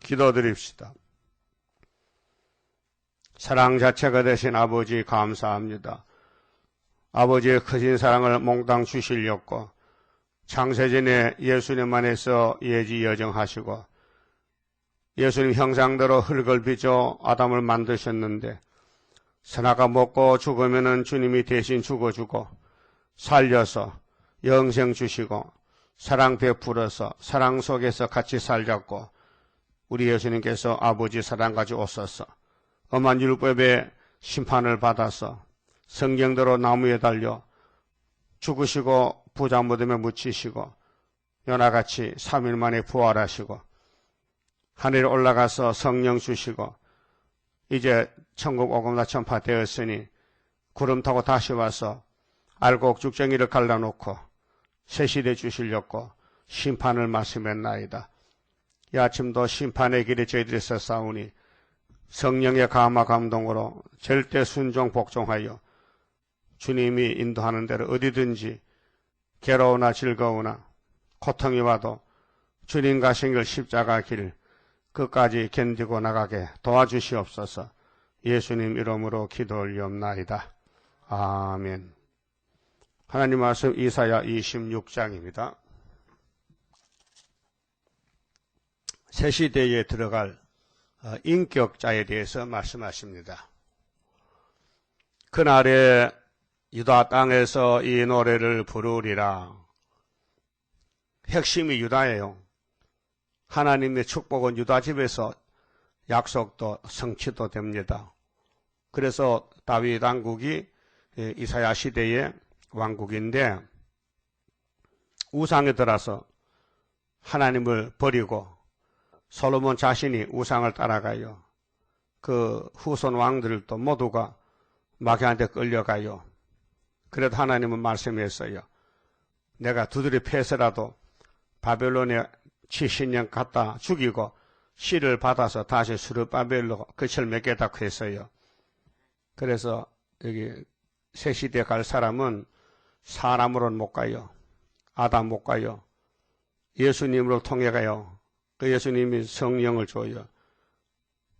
기도드립시다. 사랑 자체가 되신 아버지 감사합니다. 아버지의 크신 사랑을 몽땅 주시려고 창세전에 예수님 안에서 예지여정하시고 예수님 형상대로 흙을 빚어 아담을 만드셨는데 선악과 먹고 죽으면은 주님이 대신 죽어주고 살려서 영생 주시고 사랑 베풀어서 사랑 속에서 같이 살자고 우리 예수님께서 아버지 사랑 가지고 오셔서 엄한 율법의 심판을 받아서 성경대로 나무에 달려 죽으시고 부자 무덤에 묻히시고 연하같이 3일 만에 부활하시고 하늘에 올라가서 성령 주시고 이제 천국 오금나 천파 되었으니 구름 타고 다시 와서 알곡 죽정이를 갈라놓고 새 시대 주시려고 심판을 말씀했나이다. 이 아침도 심판의 길에 저희들이 서싸우니 성령의 감화 감동으로 절대 순종 복종하여 주님이 인도하는 대로 어디든지 괴로우나 즐거우나 고통이 와도 주님 가신 길 십자가 길 끝까지 견디고 나가게 도와주시옵소서. 예수님 이름으로 기도 올리옵나이다. 아멘. 하나님 말씀 이사야 26장입니다. 새 시대에 들어갈 인격자에 대해서 말씀하십니다. 그날에 유다 땅에서 이 노래를 부르리라. 핵심이 유다예요. 하나님의 축복은 유다 집에서 약속도 성취도 됩니다. 그래서 다윗 왕국이 이사야 시대의 왕국인데 우상에 들어서 하나님을 버리고 솔로몬 자신이 우상을 따라가요. 그 후손 왕들도 모두가 마귀한테 끌려가요. 그래도 하나님은 말씀했어요. 내가 두드려 패서라도 바벨론에 70년 갖다 죽이고 씨를 받아서 다시 스룹바벨로 끝을 맺겠다고 했어요. 그래서 여기 새 시대 갈 사람은 사람으로는 못 가요. 아담 못 가요. 예수님으로 통해 가요. 그 예수님이 성령을 줘요.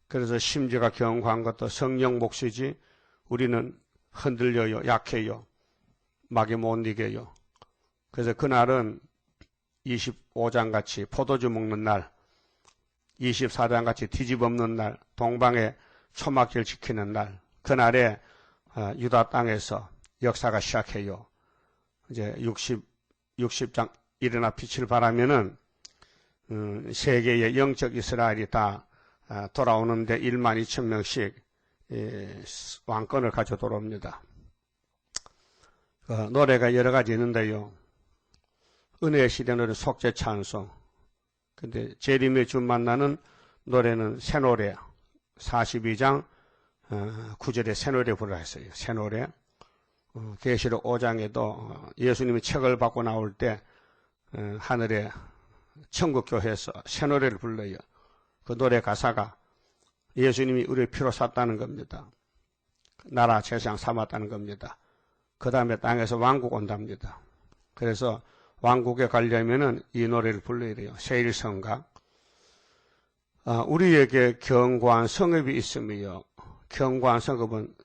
그래서 심지가 견고한 것도 성령 몫이지 우리는 흔들려요. 약해요. 마귀 못 이겨요. 그래서 그날은 25장 같이 포도주 먹는 날, 24장 같이 뒤집어엎는 날, 동방의 초막절 지키는 날, 그날에 유다 땅에서 역사가 시작해요. 이제 60장 일어나 빛을 발하면은 세계의 영적 이스라엘이 다 돌아오는데 1만 2천 명씩 왕권을 가져 돌아옵니다. 노래가 여러 가지 있는데요. 은혜의 시대 노래 속죄 찬송. 근데 재림의 주 만나는 노래는 새 노래. 42장 9절에 새 노래 부르라 했어요. 새 노래. 계시록 5장에도 예수님이 책을 받고 나올 때 하늘에 천국교회에서 새 노래를 불러요. 그 노래 가사가 예수님이 우리의 피로 샀다는 겁니다. 나라 세상 삼았다는 겁니다. 그 다음에 땅에서 왕국 온답니다. 그래서 왕국에 가려면은 이 노래를 불러야 돼요. 세일성각. 우리에게 견고한 성읍이 있으며 견고한 성읍은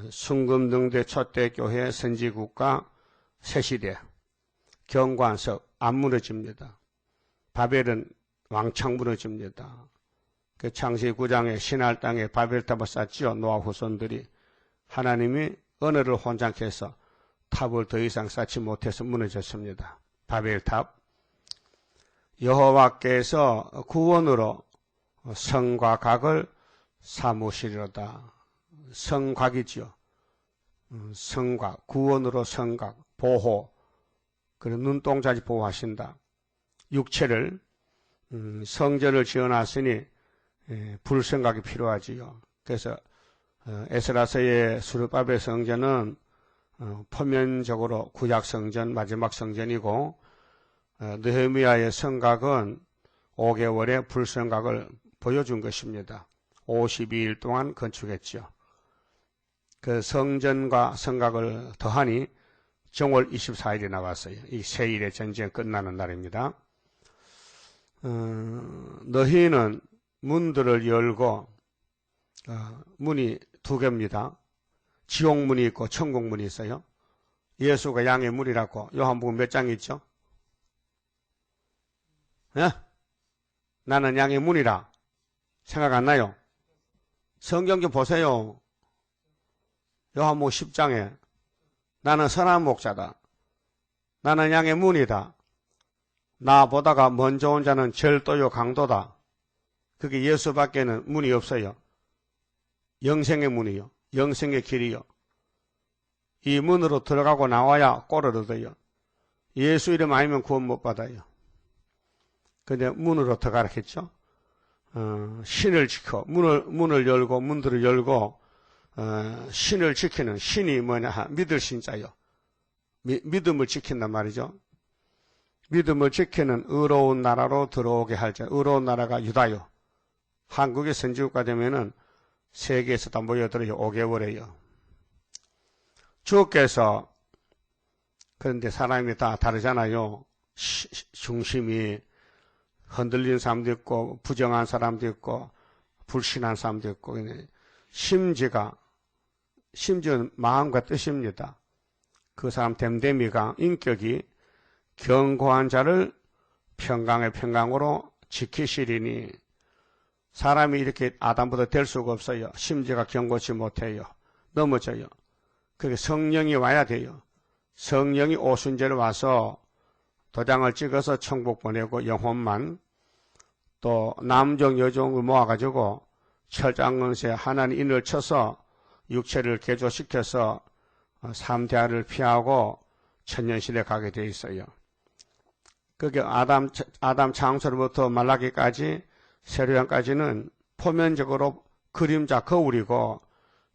순금등대 초대교회 선지국가 새시대 견고한 성 안 무너집니다. 바벨은 왕창 무너집니다. 그 창세기 9장에 신할 땅에 바벨탑을 쌓지요. 노아 후손들이. 하나님이 언어를 혼잡케 해서 탑을 더 이상 쌓지 못해서 무너졌습니다. 바벨탑. 여호와께서 구원으로 성과 각을 삼으시리로다. 성곽이지요. 성곽, 구원으로 성곽, 보호. 그런 눈동자지 보호하신다. 육체를 성전을 지어놨으니 불성곽이 필요하지요. 그래서 에스라서의 스룹바벨 성전은 표면적으로 구약 성전, 마지막 성전이고 느헤미야의 성곽은 5개월의 불성곽을 보여준 것입니다. 52일 동안 건축했죠. 그 성전과 성곽을 더하니 정월 24일이 나왔어요. 이 세일의 전쟁 끝나는 날입니다. 너희는 문들을 열고 문이 두 개입니다. 지옥문이 있고 천국문이 있어요. 예수가 양의 문이라고 요한복음 몇 장 있죠? 예? 나는 양의 문이라 생각 안 나요? 성경 좀 보세요. 요한복음 10장에 나는 선한 목자다. 나는 양의 문이다. 나보다가 먼저 온 자는 절도요 강도다. 그게 예수밖에는 문이 없어요. 영생의 문이요. 영생의 길이요. 이 문으로 들어가고 나와야 꼴을 얻어요. 예수 이름 아니면 구원 못 받아요. 근데 문으로 들어가라 했죠. 신을 지켜 문을 열고 문들을 열고 신을 지키는 신이 뭐냐 믿을 신자요. 믿음을 지킨단 말이죠. 믿음을 지키는 의로운 나라로 들어오게 할 자. 의로운 나라가 유다요. 한국의 선지국가 되면은 세계에서 다 모여들어요. 5개월에요. 주께서 그런데 사람이 다 다르잖아요. 중심이 흔들린 사람도 있고 부정한 사람도 있고 불신한 사람도 있고 심지어는 마음과 뜻입니다. 그 사람 됨됨이가 인격이 견고한 자를 평강의 평강으로 지키시리니 사람이 이렇게 아담보다 될 수가 없어요. 심지가 견고치 못해요. 넘어져요. 그게 성령이 와야 돼요. 성령이 오순절에 와서 도장을 찍어서 천국 보내고 영혼만 또 남종 여종을 모아가지고 철장건세 하나님 인을 쳐서 육체를 개조시켜서 3대아를 피하고 천년시대 가게 돼 있어요. 그게 아담 창조로부터 말라기까지 세례요한까지는 표면적으로 그림자 거울이고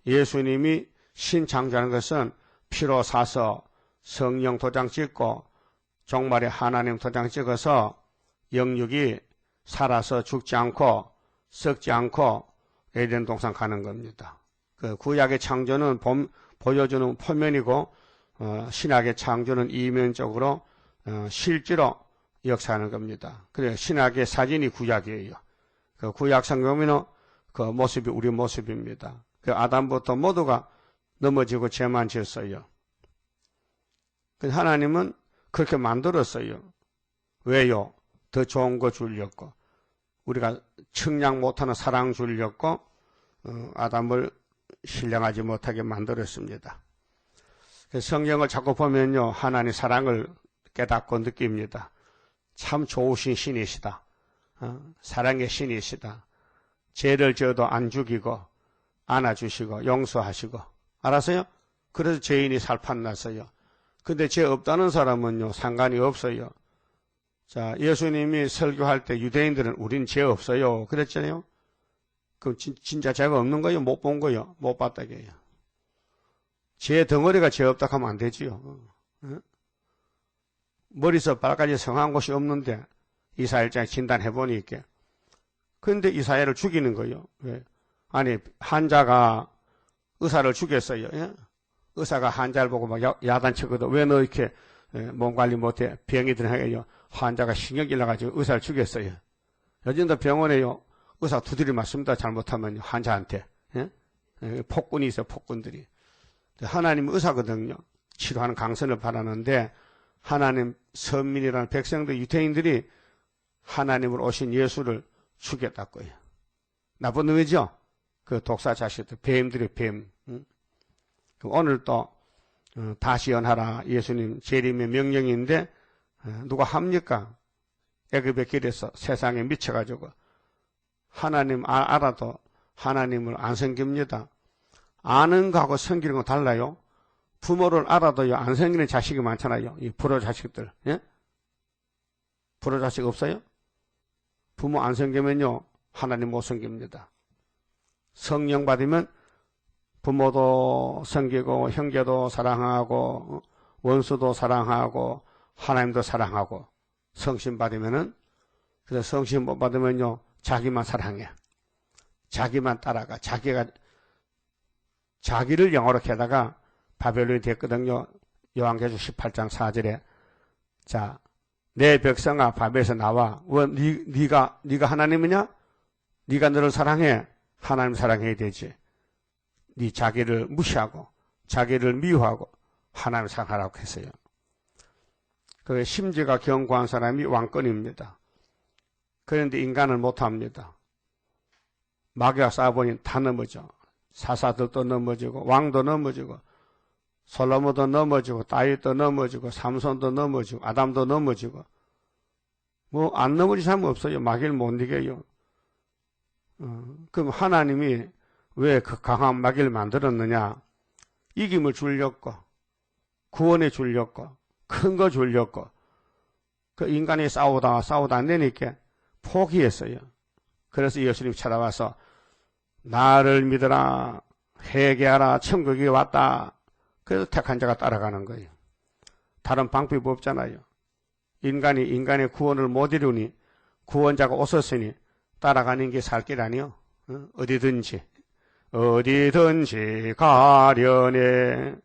예수님이 신창조하는 것은 피로 사서 성령 도장 찍고 종말에 하나님 도장 찍어서 영육이 살아서 죽지 않고 썩지 않고 에덴 동산 가는 겁니다. 그 구약의 창조는 보여주는 표면이고 신약의 창조는 이면적으로 실제로 역사하는 겁니다. 그래서 신약의 사진이 구약이에요. 그 구약 성경에는 그 모습이 우리 모습입니다. 그 아담부터 모두가 넘어지고 죄만 지었어요. 하나님은 그렇게 만들었어요. 왜요? 더 좋은 거 주려고. 우리가 측량 못하는 사랑 주려고 아담을 신령하지 못하게 만들었습니다. 성경을 자꾸 보면요. 하나님 사랑을 깨닫고 느낍니다. 참 좋으신 신이시다. 사랑의 신이시다. 죄를 지어도 안 죽이고 안아주시고 용서하시고 알았어요? 그래서 죄인이 살판났어요. 근데 죄 없다는 사람은요 상관이 없어요. 자, 예수님이 설교할 때 유대인들은 우린 죄 없어요 그랬잖아요. 그럼 진짜 죄가 없는 거예요? 못 본 거예요? 못 봤다게요. 죄 덩어리가 죄 없다 하면 안 되지요. 머리서 발까지 성한 곳이 없는데 이사야일장에 진단해보니까 그런데 이사야를 죽이는 거예요. 왜? 아니 환자가 의사를 죽였어요. 예? 의사가 환자를 보고 막 야단치거든. 왜 너 이렇게 몸 관리 못해? 병이 들어가요. 환자가 신경질 나가지고 의사를 죽였어요. 요즘도 병원에요. 의사 두드려 맞습니다. 잘못하면 환자한테. 예? 폭군이 있어요. 폭군들이. 하나님 의사거든요. 치료하는 강선을 바라는데 하나님 선민이라는 백성들 유대인들이 하나님으로 오신 예수를 죽였다고요. 나쁜 놈이죠? 그 독사 자식들, 뱀들이 뱀. 오늘 또 다시 연하라 예수님 재림의 명령인데 누가 합니까? 애굽의 길에서 세상에 미쳐가지고 하나님 알아도 하나님을 안 섬깁니다. 아는 거하고 섬기는 거 달라요. 부모를 알아도요 안 섬기는 자식이 많잖아요. 이 불효 자식들. 예? 불효 자식 없어요? 부모 안 섬기면요 하나님 못 섬깁니다. 성령 받으면 부모도 섬기고 형제도 사랑하고 원수도 사랑하고 하나님도 사랑하고 성신 받으면은 그래서 성신 못 받으면요 자기만 사랑해. 자기만 따라가. 자기를 영어로 해다가 바벨론이 됐거든요. 요한계시록 18장 4절에 자 내 백성아 밥에서 나와. 네가 하나님이냐? 네가 너를 사랑해. 하나님 사랑해야 되지. 네 자기를 무시하고 자기를 미워하고 하나님 사랑하라고 했어요. 그 심지가 견고한 사람이 왕권입니다. 그런데 인간은 못합니다. 마귀와 싸워보니 다 넘어져. 사사들도 넘어지고 왕도 넘어지고 솔로몬도 넘어지고 다윗도 넘어지고 삼손도 넘어지고 아담도 넘어지고 뭐 안 넘어질 사람 없어요. 마귀를 못 이겨요. 그럼 하나님이 왜 그 강한 마귀를 만들었느냐? 이김을 주려고, 구원해 주려고, 큰 거 주려고. 그 인간이 싸우다 안 되니까 포기했어요. 그래서 예수님이 찾아와서 나를 믿어라, 회개하라, 천국이 왔다. 그래서 택한 자가 따라가는 거예요. 다른 방법이 없잖아요. 인간이 인간의 구원을 못 이루니 구원자가 오셨으니 따라가는 게 살 길 아니요. 어디든지 가려네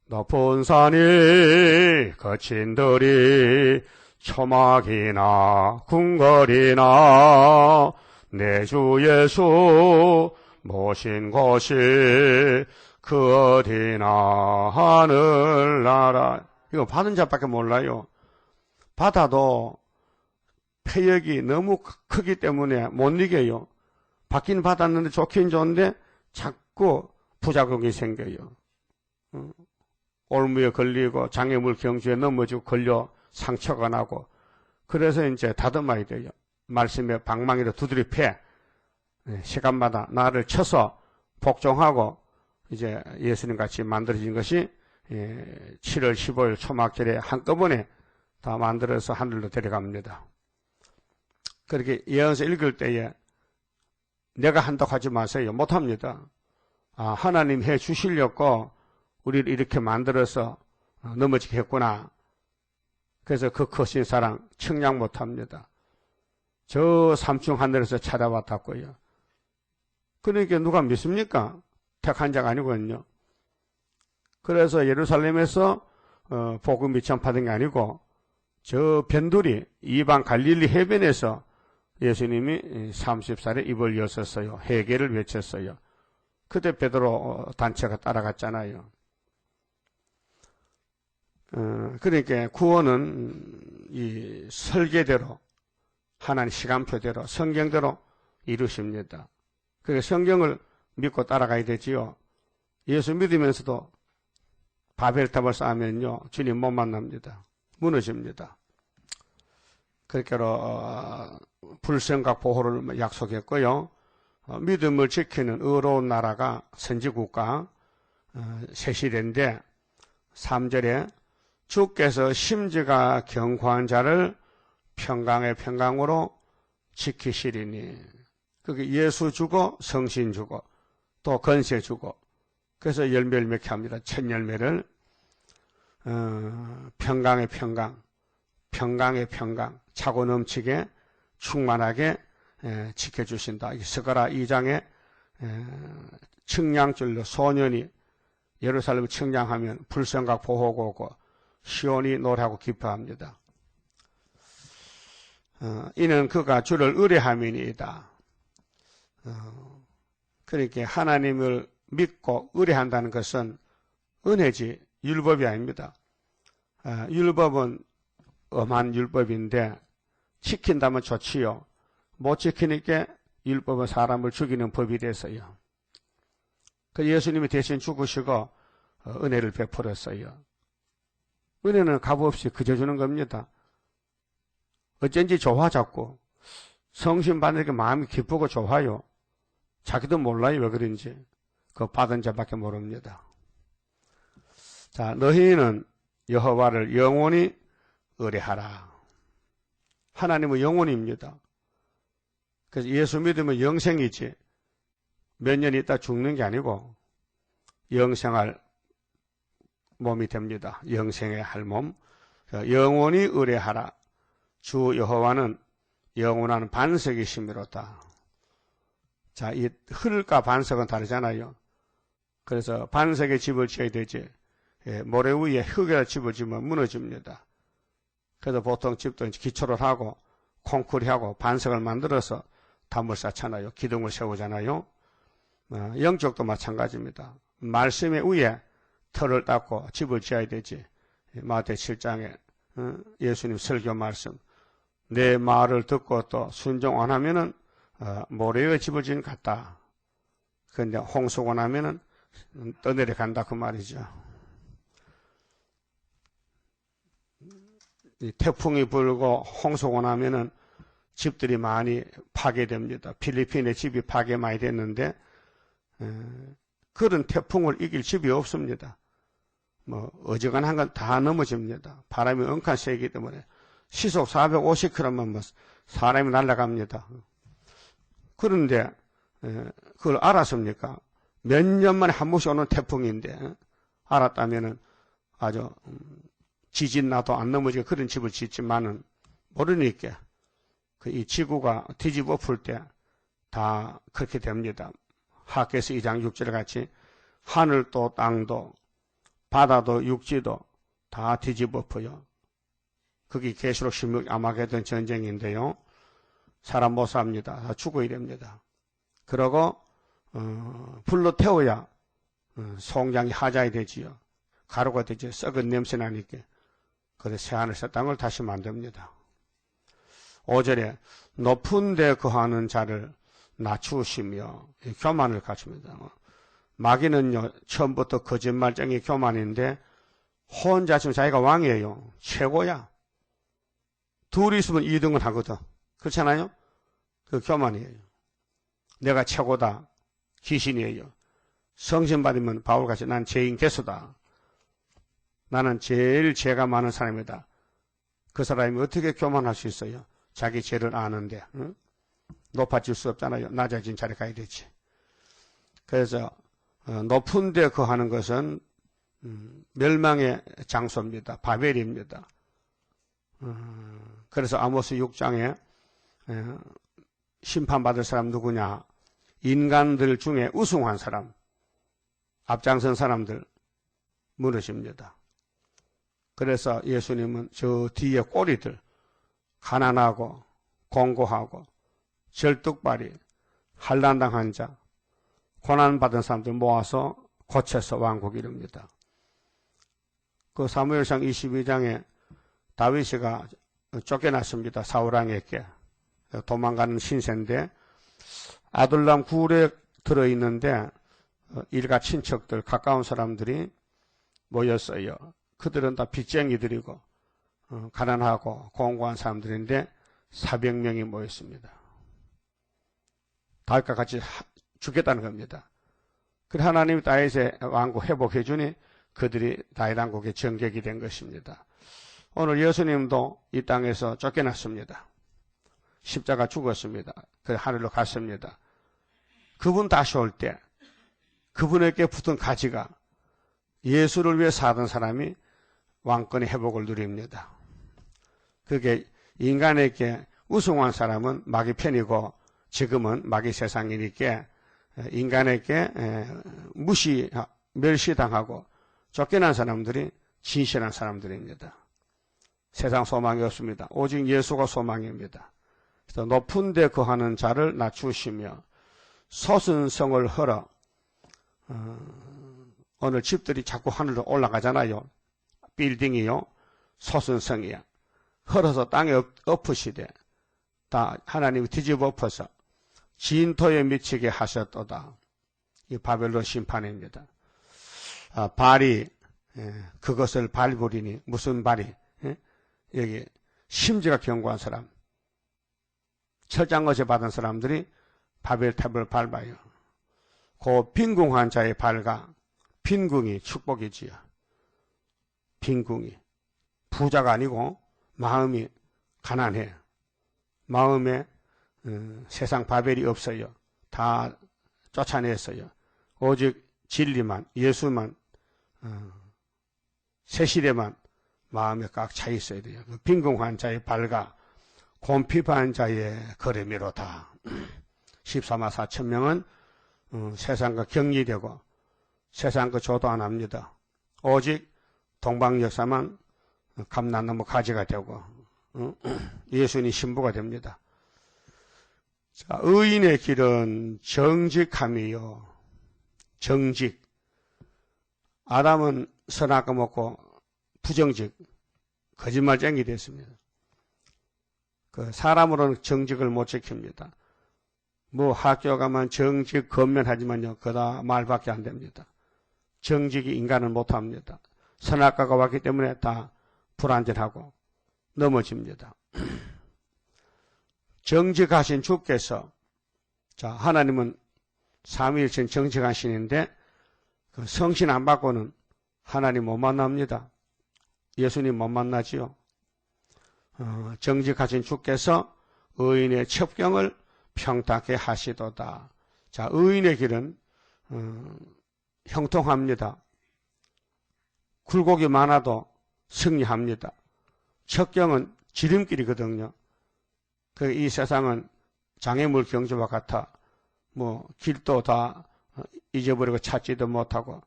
높은 산이 거친 들이 초막이나 궁궐이나 내 주 예수 모신 곳이 그 어디나 하늘나라. 이거 받은 자밖에 몰라요. 받아도 폐역이 너무 크기 때문에 못 이겨요. 받긴 받았는데 좋긴 좋은데 자꾸 부작용이 생겨요. 올무에 걸리고 장애물 경주에 넘어지고 걸려 상처가 나고 그래서 이제 다듬어야 돼요. 말씀에 방망이로 두드려 패. 시간마다 나를 쳐서 복종하고 이제 예수님 같이 만들어진 것이 7월 15일 초막절에 한꺼번에 다 만들어서 하늘로 데려갑니다. 그렇게 예언서 읽을 때에 내가 한다고 하지 마세요. 못합니다. 하나님 해 주시려고 우리를 이렇게 만들어서 넘어지게 했구나. 그래서 그 크신 사랑 청량 못합니다. 저 삼중 하늘에서 찾아왔다고요. 그러니까 누가 믿습니까? 택한 자가 아니거든요. 그래서 예루살렘에서 복음이 전파된 게 아니고 저 변두리 이방 갈릴리 해변에서 예수님이 30살에 입을 여셨어요. 회개를 외쳤어요. 그때 베드로 단체가 따라갔잖아요. 그러니까 구원은 이 설계대로 하나님 시간표대로 성경대로 이루십니다. 그래서 성경을 믿고 따라가야 되지요. 예수 믿으면서도 바벨탑을 쌓으면요 주님 못 만납니다. 무너집니다. 그렇게 불생각 보호를 약속했고요. 믿음을 지키는 의로운 나라가 선지국가 새시대인데 3절에 주께서 심지가 견고한 자를 평강의 평강으로 지키시리니 그게 예수 주고 성신 주고 또 건세 주고 그래서 열매를 맺게 합니다. 첫 열매를 평강의 평강 평강의 평강 차고 넘치게 충만하게 지켜주신다. 스가랴 2장에 측량줄로 소년이 예루살렘을 측량하면 불성각 보호가 오고 시온이 노래하고 기뻐합니다. 이는 그가 주를 의뢰함이니이다. 그러니까 하나님을 믿고 의뢰한다는 것은 은혜지 율법이 아닙니다. 율법은 엄한 율법인데 지킨다면 좋지요. 못 지키니까 율법은 사람을 죽이는 법이 돼서요. 그 예수님이 대신 죽으시고 은혜를 베풀었어요. 은혜는 값없이 그저 주는 겁니다. 어쩐지 좋아 자꾸. 성신 받는 게 마음이 기쁘고 좋아요. 자기도 몰라요 왜 그런지. 그 받은 자밖에 모릅니다. 자, 너희는 여호와를 영원히 의뢰하라. 하나님은 영원입니다. 그래서 예수 믿으면 영생이지 몇 년 있다 죽는 게 아니고 영생할 몸이 됩니다. 영생의 할 몸. 영원히 의뢰하라. 주 여호와는 영원한 반석이시미로다. 자, 이 흙과 반석은 다르잖아요. 그래서 반석에 집을 지어야 되지 모래 위에 흙에다 집을 지으면 무너집니다. 그래서 보통 집도 이제 기초를 하고 콘크리트하고 반석을 만들어서 담을 쌓잖아요. 기둥을 세우잖아요. 영적도 마찬가지입니다. 말씀의 위에 터를 닦고 집을 지어야 되지. 마태 7장에 예수님 설교 말씀, 내 말을 듣고 또 순종 안 하면은 모래의 집을 지은 것 같다. 그런데 홍수가 나면은 떠내려간다 그 말이죠. 이 태풍이 불고 홍수가 나면은 집들이 많이 파괴됩니다. 필리핀의 집이 파괴 많이 됐는데 그런 태풍을 이길 집이 없습니다. 뭐 어지간한 건 다 넘어집니다. 바람이 엄청 세기 때문에 시속 450km만 뭐 사람이 날아갑니다. 그런데 그걸 알았습니까? 몇 년 만에 한 번씩 오는 태풍인데 알았다면은 아주 지진 나도 안 넘어지게 그런 집을 짓지만은 모르니까 이 지구가 뒤집어 풀 때 다 그렇게 됩니다. 하께서 2장 6절 같이 하늘도 땅도 바다도 육지도 다 뒤집어 엎어요. 그게 계시록 16 아마게돈 전쟁인데요. 사람 못 삽니다. 다 죽어야 됩니다. 그러고 불로 태워야 송장이 하자이 되지요. 가루가 되지. 썩은 냄새 나니까. 그래서 새하늘새 땅을 다시 만듭니다. 5절에 높은 데 거하는 자를 낮추시며 교만을 갖춥니다. 마귀는요 처음부터 거짓말쟁이 교만인데 혼자 있으면 자기가 왕이에요. 최고야. 둘이 있으면 2등을 하거든. 그렇잖아요? 그 교만이에요. 내가 최고다. 귀신이에요. 성신 받으면 바울같이 난 죄인 개수다. 나는 제일 죄가 많은 사람이다. 그 사람이 어떻게 교만할 수 있어요? 자기 죄를 아는데 응? 높아질 수 없잖아요. 낮아진 자리에 가야 되지. 그래서 높은 데 거하는 것은 멸망의 장소입니다. 바벨입니다. 그래서 아모스 6장에 심판받을 사람 누구냐? 인간들 중에 우승한 사람, 앞장선 사람들 물으십니다. 그래서 예수님은 저 뒤에 꼬리들, 가난하고 공고하고 절뚝발이 한란당한 자, 고난받은 사람들 모아서 고쳐서 왕국 이룹니다. 그 사무엘상 22장에 다윗이가 쫓겨났습니다. 사울왕에게. 도망가는 신세인데 아둘람 굴에 들어있는데 일가 친척들 가까운 사람들이 모였어요. 그들은 다 빚쟁이들이고 가난하고 공고한 사람들인데 400명이 모였습니다. 다윗과 같이 죽겠다는 겁니다. 그래서 하나님이 다윗의 왕국 회복해 주니 그들이 다윗 왕국의 정객이 된 것입니다. 오늘 예수님도 이 땅에서 쫓겨났습니다. 십자가 죽었습니다. 그래서 하늘로 갔습니다. 그분 다시 올 때 그분에게 붙은 가지가 예수를 위해 사던 사람이 왕권의 회복을 누립니다. 그게 인간에게 우승한 사람은 마귀 편이고 지금은 마귀 세상이니까 인간에게 멸시당하고 쫓겨난 사람들이 진실한 사람들입니다. 세상 소망이 없습니다. 오직 예수가 소망입니다. 그래서 높은 데 거하는 자를 낮추시며 솟은 성을 헐어 오늘 집들이 자꾸 하늘로 올라가잖아요. 빌딩이요. 솟은 성이야. 헐어서 땅에 엎으시되 다 하나님이 뒤집어 엎어서 진토에 미치게 하셨도다. 이 바벨론 심판입니다. 발이 그것을 밟으리니 무슨 발이? 여기 심지가 견고한 사람, 철장거지 받은 사람들이 바벨탑을 밟아요. 그 빈궁한 자의 발과 빈궁이 축복이지요. 빈궁이 부자가 아니고 마음이 가난해. 마음에 세상 바벨이 없어요. 다 쫓아냈어요. 오직 진리만, 예수만, 세실에만 마음에 꽉 차 있어야 돼요. 그 빈궁한 자의 발과 곰핍한 자의 걸음이로다. 14만 4천 명은 세상과 격리되고 세상과 조도 안 합니다. 오직 동방 역사만 감난나무 가지가 되고 예수님이 신부가 됩니다. 자, 의인의 길은 정직함이요. 정직. 아담은 선악과 먹고 부정직, 거짓말쟁이 됐습니다. 그 사람으로는 정직을 못 지킵니다. 뭐 학교 가면 정직 건면하지만요, 그다 말밖에 안 됩니다. 정직이 인간을 못합니다. 선악과가 왔기 때문에 다 불안전하고 넘어집니다. 정직하신 주께서, 자, 하나님은 삼위일체는 정직한 신인데 그 성신 안 받고는 하나님 못 만납니다. 예수님 못 만나지요. 정직하신 주께서 의인의 첩경을 평탄케 하시도다. 자, 의인의 길은 형통합니다. 굴곡이 많아도 승리합니다. 첩경은 지름길이거든요. 이 세상은 장애물 경주와 같아 뭐 길도 다 잊어버리고 찾지도 못하고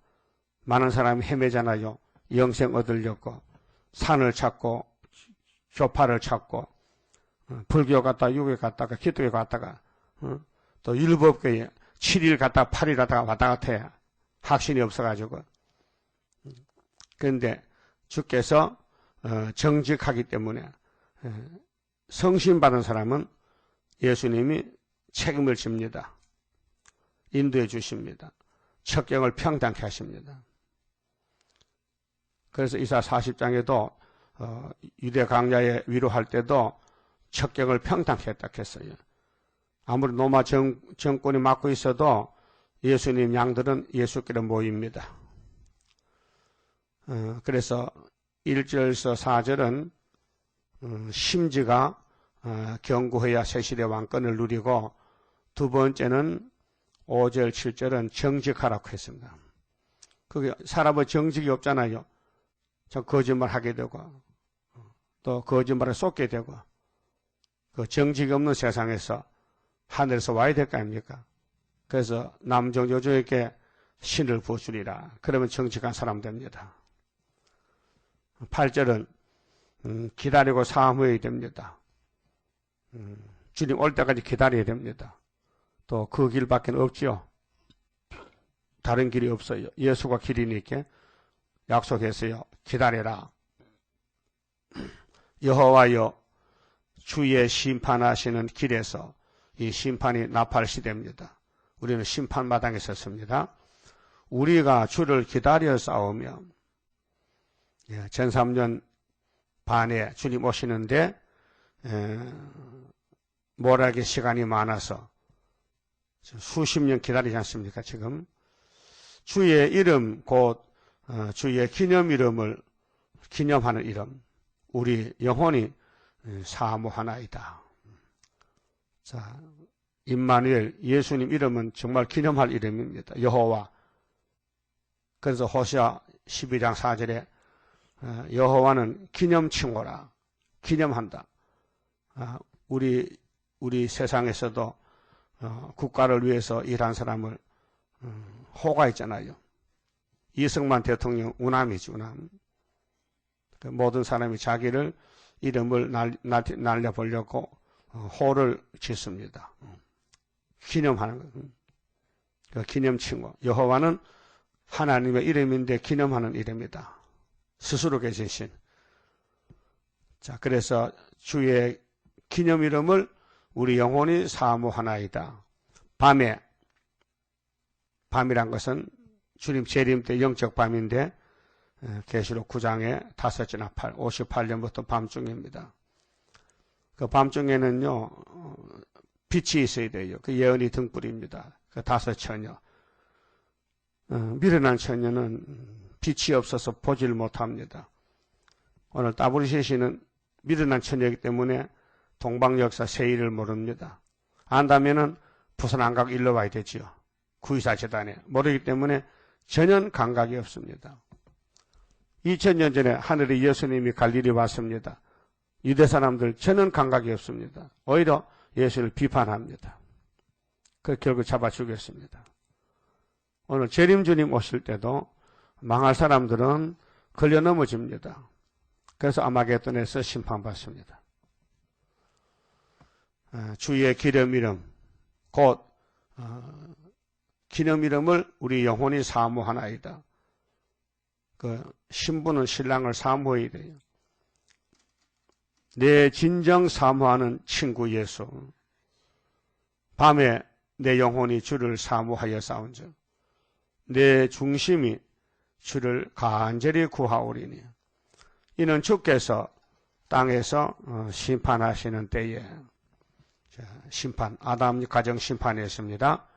많은 사람이 헤매잖아요. 영생 얻으려고 산을 찾고 교파를 찾고 불교 갔다가 유교 갔다가 기독교 갔다가 또 율법교에 7일 갔다가 8일 갔다가 왔다 갔다 해. 확신이 없어가지고. 그런데 주께서 정직하기 때문에 성신받은 사람은 예수님이 책임을 집니다. 인도해 주십니다. 첩경을 평탄케 하십니다. 그래서 이사 40장에도 유대 강자에 위로할 때도 첩경을 평탄케 했다 했어요. 아무리 로마 정권이 맡고 있어도 예수님 양들은 예수께로 모입니다. 그래서 1절에서 4절은 심지가 견고해야 새시대 왕권을 누리고 두 번째는 5절, 7절은 정직하라고 했습니다. 그게 사람의 정직이 없잖아요. 저 거짓말 하게 되고 또 거짓말에 쏟게 되고 그 정직이 없는 세상에서 하늘에서 와야 될 거 아닙니까? 그래서 남종 여종에게 신을 부어주리라. 그러면 정직한 사람 됩니다. 8절은 기다리고 사모해야 됩니다. 주님 올 때까지 기다려야 됩니다. 또 그 길밖에 없지요. 다른 길이 없어요. 예수가 길이니까 약속했어요. 기다려라. 여호와여 주의 심판하시는 길에서 이 심판이 나팔 시대입니다. 우리는 심판마당에 섰습니다. 우리가 주를 기다려 싸우며 전 3년 반에 주님 오시는데 모락의 시간이 많아서 수십 년 기다리지 않습니까? 지금 주의 이름 곧 주의 기념 이름을 기념하는 이름 우리 영혼이 사모하나이다. 자, 임마누엘 예수님 이름은 정말 기념할 이름입니다. 여호와. 그래서 호시아 12장 4절에 여호와는 기념칭호라. 기념한다. 우리 세상에서도 국가를 위해서 일한 사람을 호가했잖아요. 이승만 대통령 우남이지 우남. 모든 사람이 자기를 이름을 날려보려고 호를 짓습니다. 기념하는 거. 그 기념칭호. 여호와는 하나님의 이름인데 기념하는 이름이다. 스스로 계신 신. 자, 그래서 주의 기념 이름을 우리 영혼이 사모하나이다. 밤이란 것은 주님 재림 때 영적 밤인데 계시록 9장에 5째 나팔 58년부터 밤중입니다. 그 밤중에는요 빛이 있어야 돼요. 그 예언이 등불입니다. 그 5처녀. 미련한 처녀는 빛이 없어서 보질 못합니다. 오늘 따브리셋이는 미련한 처녀이기 때문에 동방역사 세일을 모릅니다. 안다면은 부산 안각 일로 와야 되지요. 구이사 재단에. 모르기 때문에 전혀 감각이 없습니다. 2000년 전에 하늘에 예수님이 갈릴리 왔습니다. 유대 사람들 전혀 감각이 없습니다. 오히려 예수를 비판합니다. 그 결국 잡아 죽였습니다. 오늘 재림 주님 오실 때도 망할 사람들은 걸려 넘어집니다. 그래서 아마겟돈에서 심판받습니다. 주의 기름 이름 곧 기름 이름을 우리 영혼이 사모하나이다. 그 신부는 신랑을 사모해야 돼요. 내 진정 사모하는 친구 예수. 밤에 내 영혼이 주를 사모하여 싸운즉 내 중심이 주를 간절히 구하오리니 이는 주께서 땅에서 심판하시는 때에 심판, 아담 가정 심판했습니다.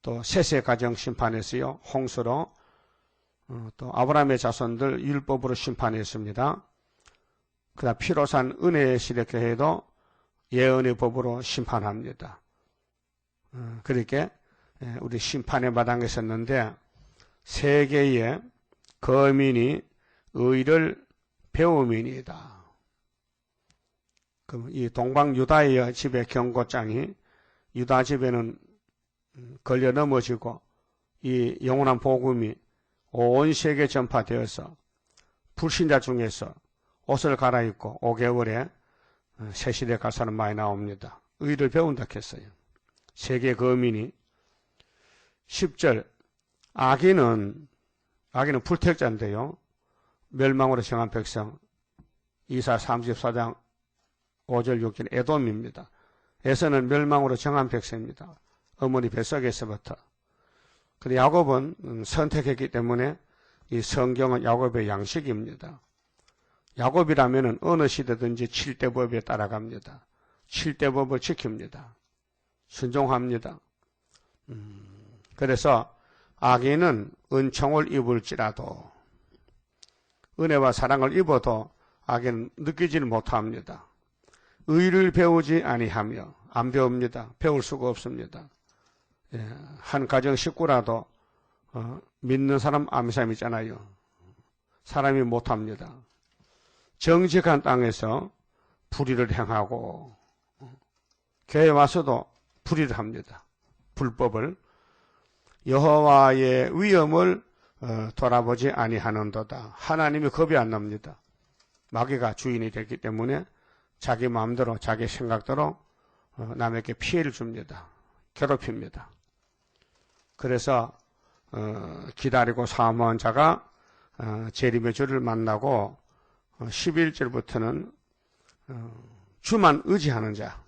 또 셋의 가정 심판했어요. 홍수로. 또 아브라함의 자손들 율법으로 심판했습니다. 그다음 피로 산 은혜의 시대교회도 예언의 법으로 심판합니다. 그렇게 우리 심판의 마당에 섰는데 세계의 거민이 의를 배우민이다. 그럼 이 동방 유다의 집의 경고장이 유다 집에는 걸려 넘어지고 이 영원한 복음이 온 세계에 전파되어서 불신자 중에서 옷을 갈아입고 5개월에 새 시대 갈 사람 많이 나옵니다. 의를 배운다 했어요. 세계 거민이 10절 악인은 불택자인데요. 멸망으로 정한 백성 이사 34장 5절 6절 에돔입니다. 에서는 멸망으로 정한 백성입니다. 어머니 뱃속에서부터. 근데 야곱은 선택했기 때문에 이 성경은 야곱의 양식입니다. 야곱이라면 어느 시대든지 7대 법에 따라갑니다. 7대 법을 지킵니다. 순종합니다. 그래서 악인은 은총을 입을지라도 은혜와 사랑을 입어도 악인은 느끼지를 못합니다. 의를 배우지 아니하며 안 배웁니다. 배울 수가 없습니다. 한 가정 식구라도 믿는 사람 아무 사람 있잖아요. 사람이 못합니다. 정직한 땅에서 불의를 행하고 교회 와서도 불의를 합니다. 불법을 여호와의 위엄을 돌아보지 아니하는도다. 하나님이 겁이 안 납니다. 마귀가 주인이 됐기 때문에 자기 마음대로 자기 생각대로 남에게 피해를 줍니다. 괴롭힙니다. 그래서 기다리고 사모한 자가 재림의 주를 만나고 11절부터는 주만 의지하는 자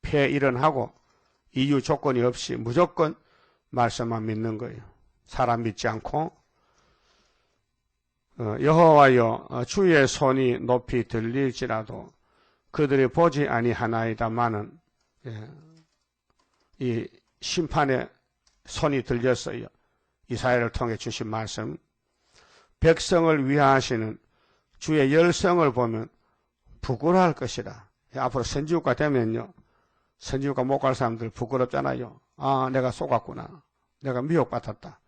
폐일언하고 이유 조건이 없이 무조건 말씀만 믿는 거예요. 사람 믿지 않고 여호와여 주의 손이 높이 들릴지라도 그들이 보지 아니하나이다마는 이 심판의 손이 들렸어요. 이사야를 통해 주신 말씀 백성을 위하시는 주의 열성을 보면 부끄러워할 것이라. 앞으로 선지국가 되면요. 선지국가 못 갈 사람들 부끄럽잖아요. 아, 내가 속았구나. 내가 미혹받았다.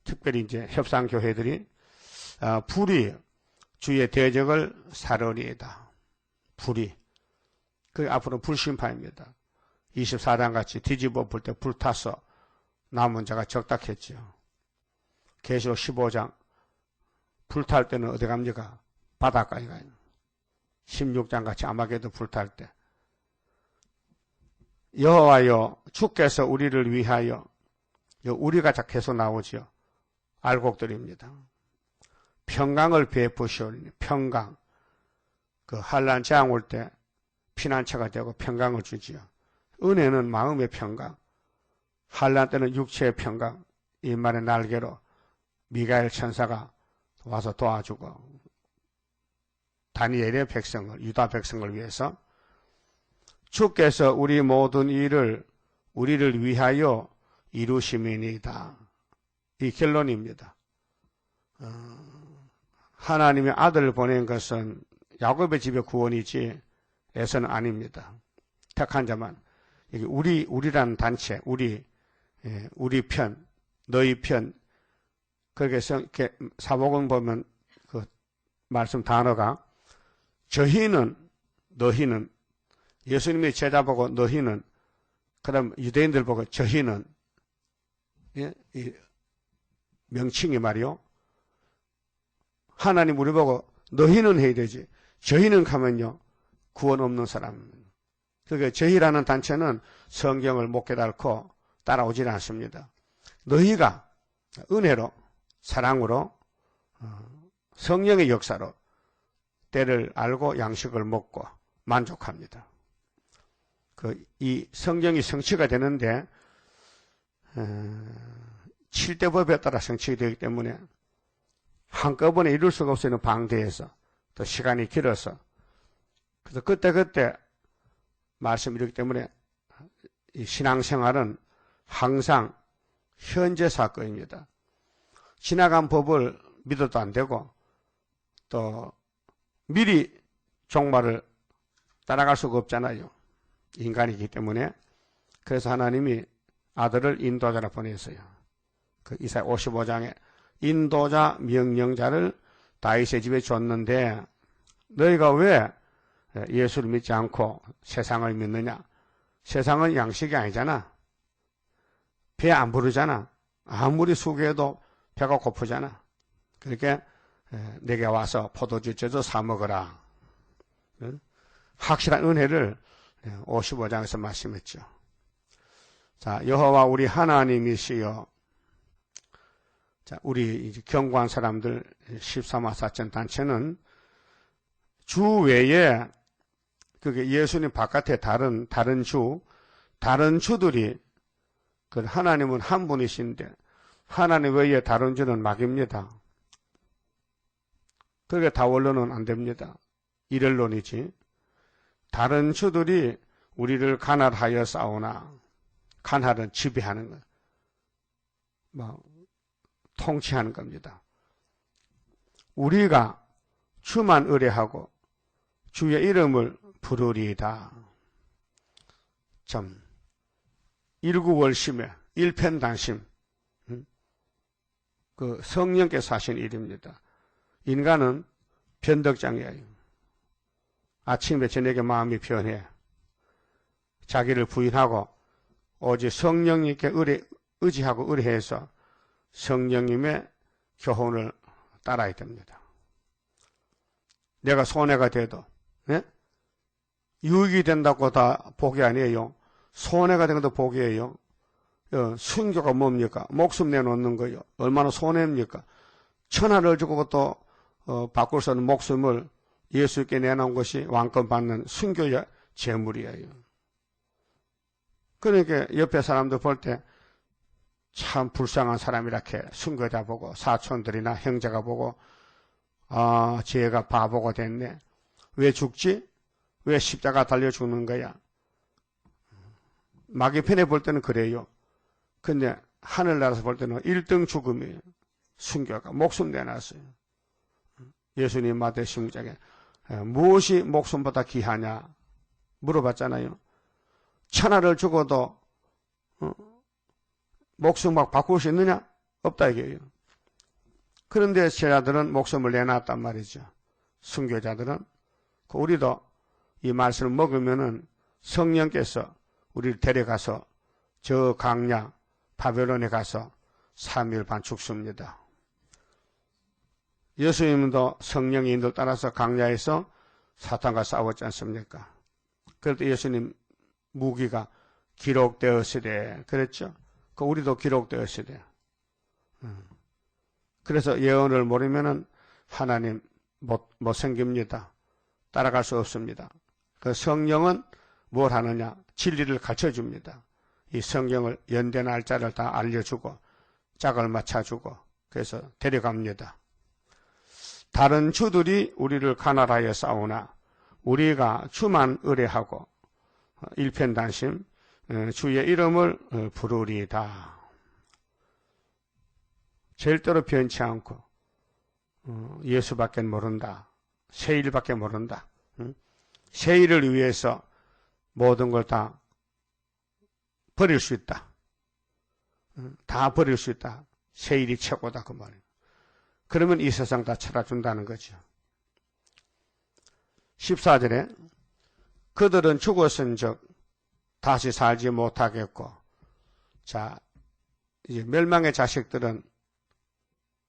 특별히 이제 협상교회들이 불이 주의 대적을 사르리이다. 불이. 그게 앞으로 불심판입니다. 24장 같이 뒤집어 볼 때 불타서 남은 자가 적닥했죠. 계시록 15장 불탈 때는 어디 갑니까? 바닷가에 가요. 16장 같이 아마게도 불탈 때. 여호와여 주께서 우리를 위하여 우리가 계속 나오죠. 알곡들입니다. 평강을 베푸시오니 평강. 그 환난 재앙 올 때 피난처가 되고 평강을 주지요. 은혜는 마음의 평강. 환난 때는 육체의 평강. 인간의 날개로 미가엘 천사가 와서 도와주고 다니엘의 백성을 유다 백성을 위해서 주께서 우리 모든 일을 우리를 위하여 이루심이니이다. 이 결론입니다. 하나님의 아들을 보낸 것은 야곱의 집의 구원이지 에서는 아닙니다. 택한 자만. 우리라는 단체, 우리 편, 너희 편. 그래서 사복음 보면 그 말씀 단어가 저희는, 너희는, 예수님의 제자 보고 너희는, 그다음 유대인들 보고 저희는, 이 명칭이 말이요. 하나님 우리 보고 너희는 해야 되지. 저희는 가면요. 구원 없는 사람. 그러니까 저희라는 단체는 성경을 못 깨닫고 따라오질 않습니다. 너희가 은혜로, 사랑으로, 성령의 역사로 때를 알고 양식을 먹고 만족합니다. 이 성경이 성취가 되는데 7대 법에 따라 성취가 되기 때문에 한꺼번에 이룰 수가 없어요. 방대해서 또 시간이 길어서. 그래서 그때 말씀이기 때문에 이 신앙생활은 항상 현재 사건입니다. 지나간 법을 믿어도 안 되고 또 미리 종말을 따라갈 수가 없잖아요. 인간이기 때문에. 그래서 하나님이 아들을 인도자로 보냈어요. 그 이사야 55장에 인도자 명령자를 다윗의 집에 줬는데 너희가 왜 예수를 믿지 않고 세상을 믿느냐? 세상은 양식이 아니잖아. 배 안 부르잖아. 아무리 수고해도 배가 고프잖아. 그렇게 내게 와서 포도주 쪄서 사 먹어라. 확실한 은혜를 55장에서 말씀했죠. 자, 여호와 우리 하나님이시여. 자, 우리 경고한 사람들 13화 사천 단체는 주 외에 그게 예수님 바깥에 다른 주들이 그 하나님은 한 분이신데 하나님 외에 다른 주는 막입니다. 그게 다원론은 안 됩니다. 일언론이지. 다른 주들이 우리를 간할하여 싸우나, 간할은 지배하는 것, 통치하는 겁니다. 우리가 주만 의뢰하고 주의 이름을 부르리이다. 참 일구월심에 일편단심, 그 성령께서 하신 일입니다. 인간은 변덕장애예요. 아침에 저녁에 마음이 변해. 자기를 부인하고 오직 성령님께 의지하고 의뢰해서 성령님의 교훈을 따라야 됩니다. 내가 손해가 돼도 유익이 된다고 다 복이 아니에요. 손해가 된 것도 복이에요. 순교가 뭡니까? 목숨 내놓는 거예요. 얼마나 손해입니까? 천하를 주고 또 바꿀 수 없는 목숨을 예수께 내놓은 것이 왕권 받는 순교의 재물이에요. 그러니까 옆에 사람들 볼 때 참 불쌍한 사람이라게 순교자 보고 사촌들이나 형제가 보고 쟤가 바보가 됐네. 왜 죽지? 왜 십자가 달려 죽는 거야? 마귀 편에 볼 때는 그래요. 근데 하늘나라에서 볼 때는 1등 죽음이에요. 순교가 목숨 내놨어요. 예수님 마태 16장에 무엇이 목숨보다 귀하냐 물어봤잖아요. 천하를 죽어도 목숨 막 바꿀 수 있느냐? 없다 이게요. 그런데 제자들은 목숨을 내놨단 말이죠. 순교자들은. 우리도 이 말씀을 먹으면은 성령께서 우리를 데려가서 저 강야 바벨론에 가서 3일 반 죽습니다. 예수님도 성령의 인도를 따라서 강야에서 사탄과 싸웠지 않습니까? 그럴 때 예수님 무기가 기록되었으되 그랬죠? 우리도 기록되었으되. 그래서 예언을 모르면은 하나님 못 생깁니다. 따라갈 수 없습니다. 그 성령은 뭘 하느냐? 진리를 가르쳐줍니다. 이 성경을 연대 날짜를 다 알려주고 짝을 맞춰주고 그래서 데려갑니다. 다른 주들이 우리를 간할하여 싸우나 우리가 주만 의뢰하고 일편단심 주의 이름을 부르리이다. 절대로 변치 않고 예수밖에 모른다. 새 일밖에 모른다. 새 일을 위해서 모든 걸 다 버릴 수 있다. 다 버릴 수 있다. 새 일이 최고다 그 말이에요. 그러면 이 세상 다 찾아준다는 거죠. 14절에 그들은 죽었은즉 다시 살지 못하겠고, 자 이제 멸망의 자식들은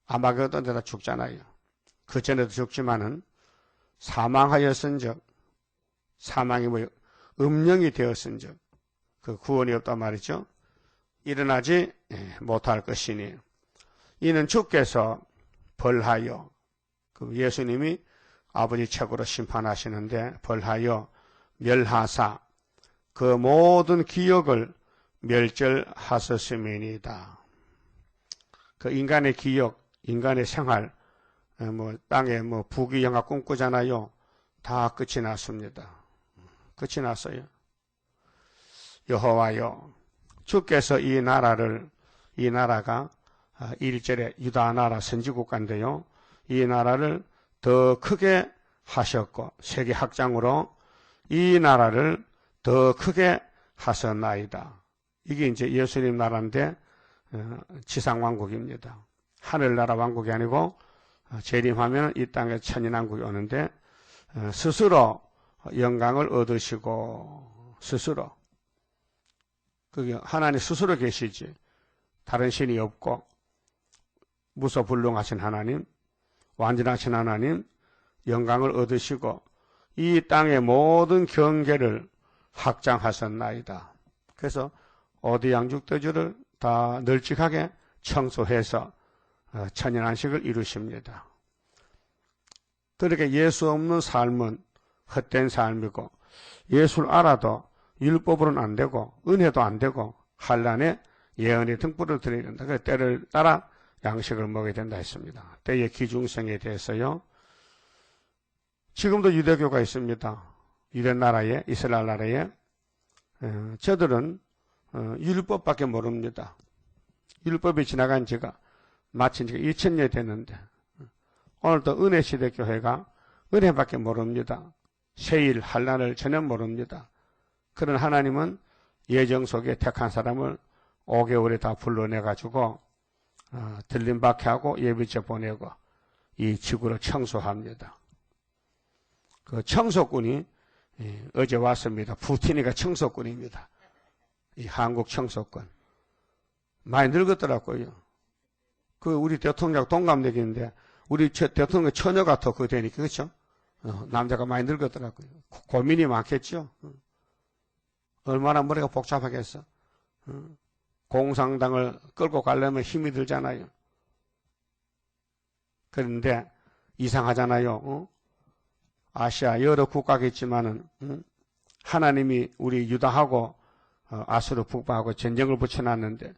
아마겟돈 데다 죽잖아요. 그 전에도 죽지만은 사망하였은즉 사망이 뭐 음령이 되었은즉 그 구원이 없단 말이죠. 일어나지 못할 것이니 이는 주께서 벌하여 그 예수님이 아버지 책으로 심판하시는데 벌하여 멸하사 그 모든 기억을 멸절하셨음이니이다. 그 인간의 기억, 인간의 생활, 뭐 땅에 뭐 부귀영화 꿈꾸잖아요. 다 끝이 났습니다. 끝이 났어요. 여호와여, 주께서 이 나라가 1절에 유다 나라 선지국가인데요. 이 나라를 더 크게 하셨고 세계 확장으로 이 나라를 더 크게 하셨나이다. 이게 이제 예수님 나라인데 지상왕국입니다. 하늘나라 왕국이 아니고 재림하면 이 땅에 천인왕국이 오는데 스스로 영광을 얻으시고 스스로 그게 하나님 스스로 계시지 다른 신이 없고 무소불능하신 하나님, 완전하신 하나님 영광을 얻으시고 이 땅의 모든 경계를 확장하셨나이다. 그래서 오대양죽대주를 다 널찍하게 청소해서 천연안식을 이루십니다. 그렇게 예수 없는 삶은 헛된 삶이고 예수를 알아도 율법으로는 안 되고 은혜도 안 되고 환난에 예언의 등불을 드려야 된다. 그 때를 따라 양식을 먹어야 된다 했습니다. 때의 기중성에 대해서요. 지금도 유대교가 있습니다. 유대나라에 이스라엘 나라에 저들은 율법밖에 모릅니다. 율법이 지나간 지가 마친 지가 2000년이 됐는데 오늘도 은혜시대교회가 은혜밖에 모릅니다. 세일, 환난을 전혀 모릅니다. 그런 하나님은 예정 속에 택한 사람을 5개월에 다 불러내가지고 들림박해 하고 예비죄 보내고 이 지구를 청소합니다. 그 청소꾼이 어제 왔습니다. 푸틴이가 청소꾼입니다. 이 한국 청소꾼. 많이 늙었더라고요. 그 우리 대통령 동갑내기인데 우리 대통령 처녀 같아 그거 되니까 그렇죠? 남자가 많이 늙었더라고요. 고민이 많겠죠. 얼마나 머리가 복잡하겠어. 공산당을 끌고 가려면 힘이 들잖아요. 그런데 이상하잖아요. 아시아 여러 국가겠지만은 하나님이 우리 유다하고 아수르 북방하고 전쟁을 붙여놨는데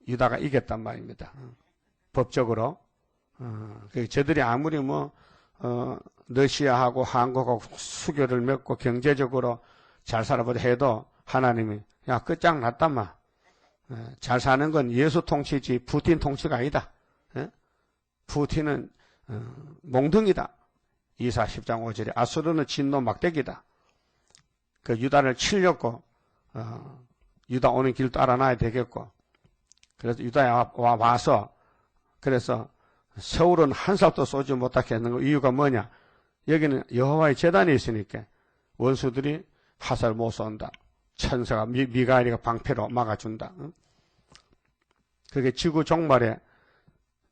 유다가 이겼단 말입니다. 법적으로. 저들이 아무리 러시아하고 한국하고 수교를 맺고 경제적으로 잘 살아보자 해도 하나님이 야 끝장났단 말. 잘 사는 건 예수 통치지 푸틴 통치가 아니다. 푸틴은 몽둥이다. 이사 10장 5절에 아수르는 진노 막대기다. 그 유다를 치려고 유다 오는 길 따라 놔야 되겠고 그래서 유다에 와서 그래서 서울은 한 삽도 쏘지 못하게 하는 이유가 뭐냐. 여기는 여호와의 제단이 있으니까 원수들이 화살 못 쏜다. 천사가 미가엘이가 방패로 막아준다. 그게 지구 종말에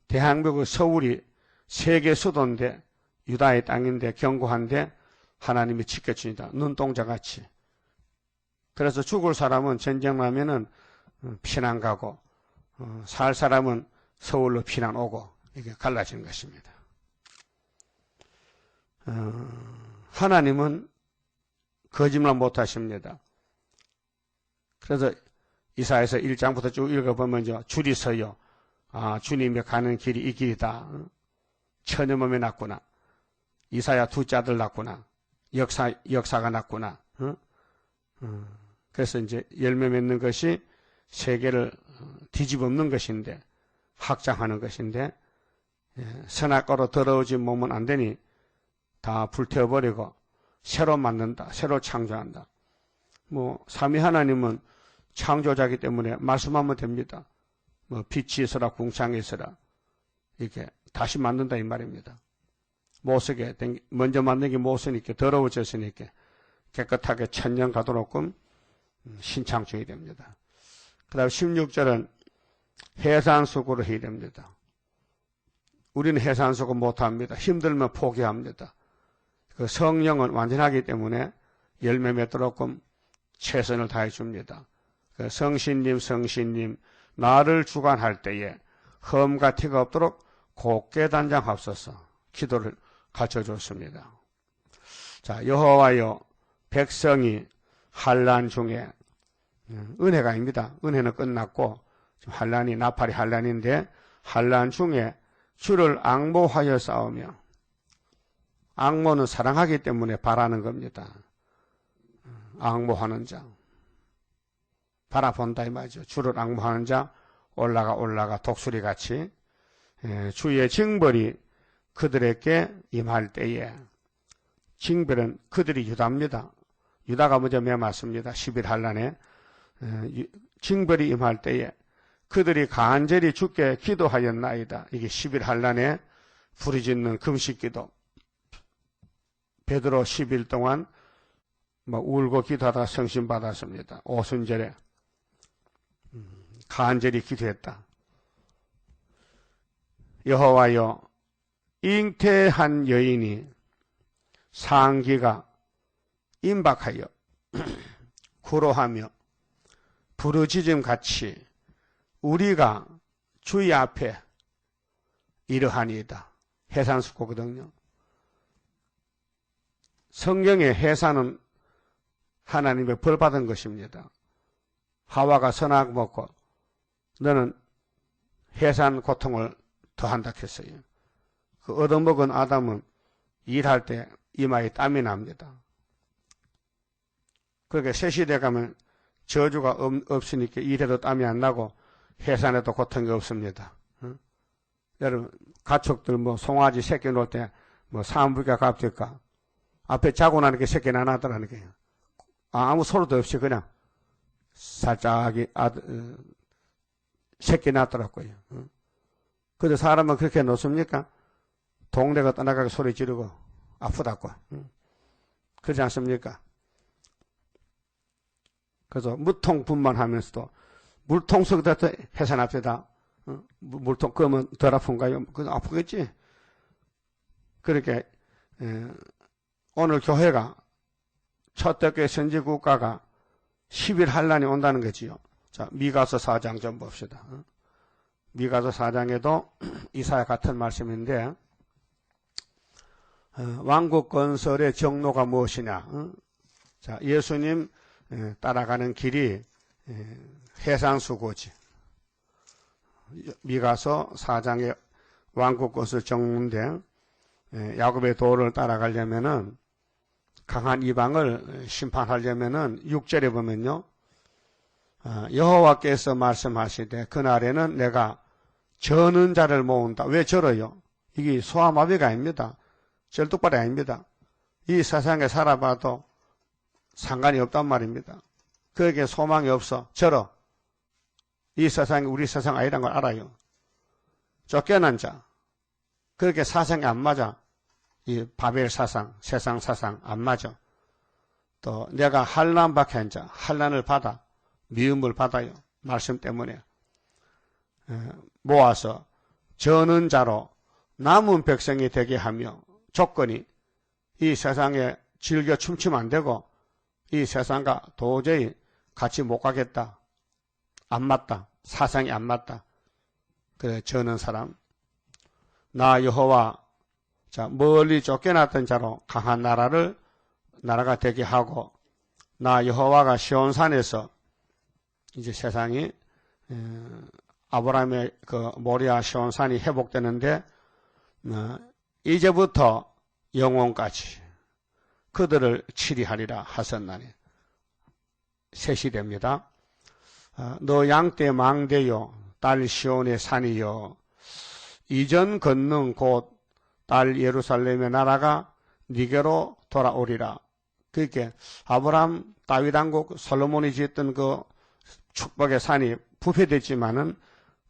대한민국 서울이 세계 수도인데 유다의 땅인데 견고한데 하나님이 지켜주니다. 눈동자같이. 그래서 죽을 사람은 전쟁 나면은 피난 가고 살 사람은 서울로 피난 오고 이게 갈라지는 것입니다. 하나님은 거짓말 못하십니다. 그래서 이사야서 1장부터 쭉 읽어보면 줄이 서요. 아, 주님이 가는 길이 이 길이다. 처녀 몸에 났구나. 이사야 둘째 아들 낳구나. 역사가 났구나. 그래서 이제 열매 맺는 것이 세계를 뒤집어엎는 것인데 확장하는 것인데 선악과로 더러워진 몸은 안 되니 다 불태워버리고 새로 만든다. 새로 창조한다. 삼위 하나님은 창조자이기 때문에 말씀하면 됩니다. 빛이 있어라 궁창이 있어라 이렇게 다시 만든다 이 말입니다. 못 쓰게 먼저 만든 게 못 쓰니까 더러워졌으니까 깨끗하게 천년 가도록끔 신창조해야 됩니다. 그 다음 16절은 해산수고를 해야 됩니다. 우리는 해산수고 못합니다. 힘들면 포기합니다. 그 성령은 완전하기 때문에 열매 맺도록끔 최선을 다해 줍니다. 성신님 나를 주관할 때에 험과 티가 없도록 곱게 단장하옵소서. 기도를 가르쳐줬습니다. 자, 여호와여, 백성이 환난 중에, 은혜가 아닙니다. 은혜는 끝났고 환난이 나팔이 환난인데, 환난 중에 주를 앙모하여 싸우며, 앙모는 사랑하기 때문에 바라는 겁니다. 앙모하는 자, 바라본다 이 말이죠. 주를 앙모하는 자, 올라가 독수리같이 주의 징벌이 그들에게 임할 때에, 징벌은 그들이 유다입니다. 유다가 먼저 매맞습니다. 11한란에 징벌이 임할 때에 그들이 간절히 주께 기도하였나이다. 이게 11한란에 부르짖는 금식기도. 베드로 10일 동안 울고 기도하다가 성신받았습니다. 오순절에 간절히 기도했다. 여호와여, 잉태한 여인이 상기가 임박하여 구로하며 부르짖음같이 우리가 주의 앞에 이러하니이다. 해산수고거든요. 성경의 해산은 하나님의 벌받은 것입니다. 하와가 선악 먹고 너는 해산 고통을 더한다 했어요. 그 얻어먹은 아담은 일할 때 이마에 땀이 납니다. 그렇게 새 시대 가면 저주가 없으니까 일해도 땀이 안 나고 해산에도 고통이 없습니다. 여러분, 가축들 송아지 새끼 놓을 때 사암불가 갑질까? 앞에 자고 나니까 새끼는 안 하더라는 거예요. 아무 소리도 없이 그냥 살짝 새끼 낳더라고요. 그런데 사람은 그렇게 놓습니까? 동네가 떠나가게 소리 지르고 아프다고. 그렇지 않습니까? 그래서 무통분만하면서도 물통 속에다 해산합시다. 물통 끄면 덜 아픈가요? 그건 아프겠지. 그렇게 오늘 교회가 초대교회 선지국가가 10일 한란이 온다는 거지요. 자, 미가서 4장 좀 봅시다. 미가서 4장에도 이사야 같은 말씀인데, 왕국 건설의 정로가 무엇이냐? 자, 예수님 따라가는 길이 해산수고지. 미가서 4장의 왕국 건설 정로인데, 야곱의 도를 따라가려면은 강한 이방을 심판하려면은 6절에 보면요. 여호와께서 말씀하시되 그날에는 내가 저는 자를 모은다. 왜 저러요? 이게 소아마비가 아닙니다. 절뚝발이 아닙니다. 이 세상에 살아봐도 상관이 없단 말입니다. 그에게 소망이 없어. 저러. 이 세상이 우리 세상 아니란 걸 알아요. 쫓겨난 자. 그렇게 사상이 안 맞아. 이 바벨 사상, 세상 사상 안 맞아. 또 내가 환난 받게 한 자, 환난을 받아 미움을 받아요. 말씀 때문에 모아서 저는 자로 남은 백성이 되게 하며 조건이 이 세상에 즐겨 춤추면 안 되고 이 세상과 도저히 같이 못 가겠다. 안 맞다. 사상이 안 맞다. 그래 저는 사람 나 여호와 자 멀리 쫓겨났던 자로 강한 나라가 되게 하고 나 여호와가 시온산에서 이제 세상이 아브라함의 그 모리아 시온산이 회복되는데 이제부터 영원까지 그들을 치리하리라 하셨나니 새 시대입니다. 너 양떼 망대요 딸 시온의 산이요 이전 걷는 곳 딸 예루살렘의 나라가 니게로 돌아오리라. 그렇게 아브라함 다윗 왕국 솔로몬이 지었던 그 축복의 산이 부패됐지만은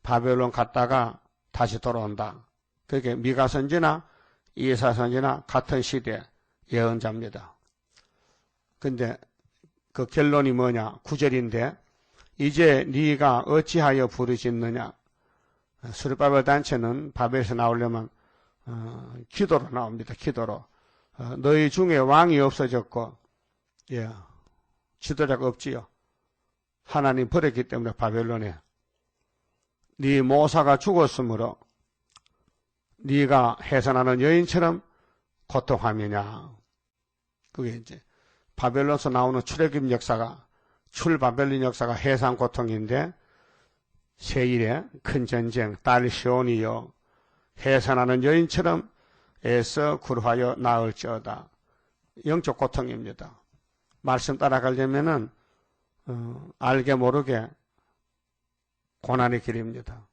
바벨론 갔다가 다시 돌아온다. 그렇게 미가 선지나 이사 선지나 같은 시대 예언자입니다. 근데 그 결론이 뭐냐? 9절인데 이제 네가 어찌하여 부르짖느냐? 수르바벨 단체는 바벨에서 나오려면 기도로 나옵니다. 기도로. 너희 중에 왕이 없어졌고 예, 지도자가 없지요. 하나님 버렸기 때문에 바벨론에. 네 모사가 죽었으므로 네가 해산하는 여인처럼 고통하느냐. 그게 이제 바벨론에서 나오는 출애굽 역사가, 출바벨론 역사가 해산 고통인데, 세일의 큰 전쟁, 딸 시온이여 해산하는 여인처럼 애써 굴하여 나을지어다. 영적 고통입니다. 말씀 따라가려면은 알게 모르게 고난의 길입니다.